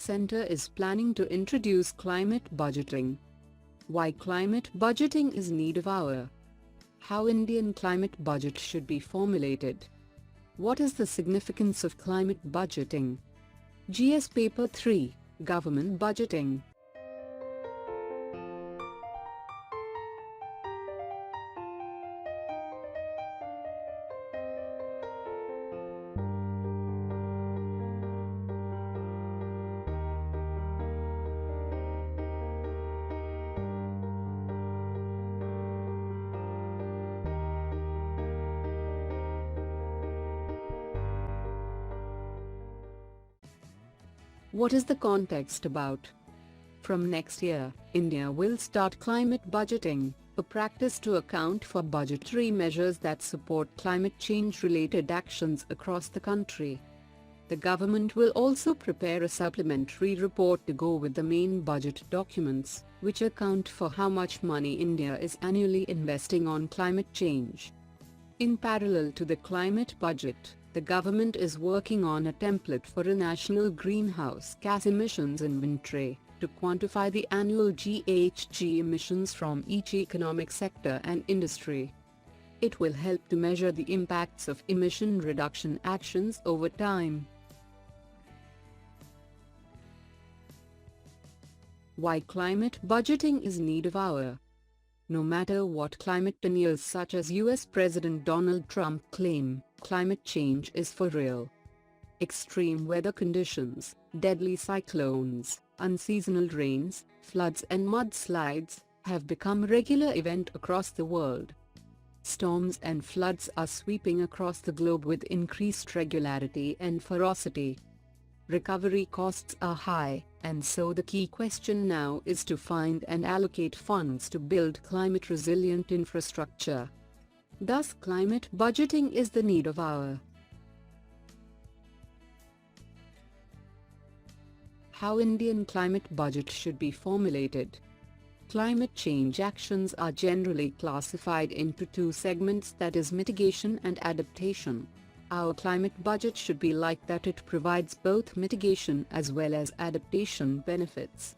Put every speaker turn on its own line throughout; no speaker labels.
Center is planning to introduce climate budgeting. Why climate budgeting is need of hour? How Indian climate budget should be formulated? What is the significance of climate budgeting? GS Paper 3, Government Budgeting. What is the context about? From next year, India will start climate budgeting, a practice to account for budgetary measures that support climate change-related actions across the country. The government will also prepare a supplementary report to go with the main budget documents, which account for how much money India is annually investing on climate change. In parallel to the climate budget, the government is working on a template for a national greenhouse gas emissions inventory to quantify the annual GHG emissions from each economic sector and industry. It will help to measure the impacts of emission reduction actions over time. Why climate budgeting is need of hour? No matter what climate deniers such as US President Donald Trump claim, climate change is for real. Extreme weather conditions, deadly cyclones, unseasonal rains, floods and mudslides have become a regular event across the world. Storms and floods are sweeping across the globe with increased regularity and ferocity. Recovery costs are high, and so the key question now is to find and allocate funds to build climate-resilient infrastructure. Thus, climate budgeting is the need of hour. How Indian climate budget should be formulated? Climate change actions are generally classified into two segments, that is mitigation and adaptation. Our climate budget should be like that. It provides both mitigation as well as adaptation benefits.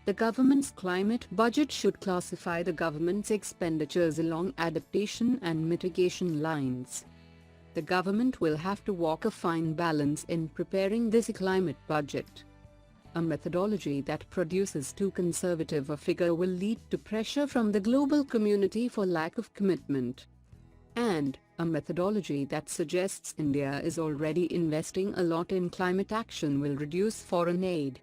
The government's climate budget should classify the government's expenditures along adaptation and mitigation lines. The government will have to walk a fine balance in preparing this climate budget. A methodology that produces too conservative a figure will lead to pressure from the global community for lack of commitment. And a methodology that suggests India is already investing a lot in climate action will reduce foreign aid.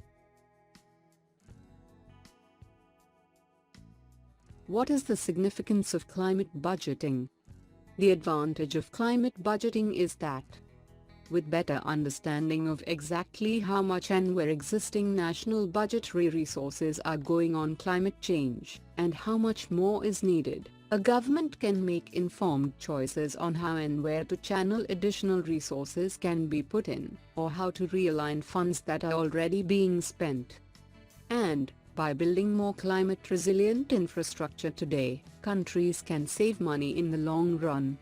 What is the significance of climate budgeting? The advantage of climate budgeting is that, with better understanding of exactly how much and where existing national budgetary resources are going on climate change, and how much more is needed, a government can make informed choices on how and where to channel additional resources can be put in, or how to realign funds that are already being spent. And, by building more climate-resilient infrastructure today, countries can save money in the long run.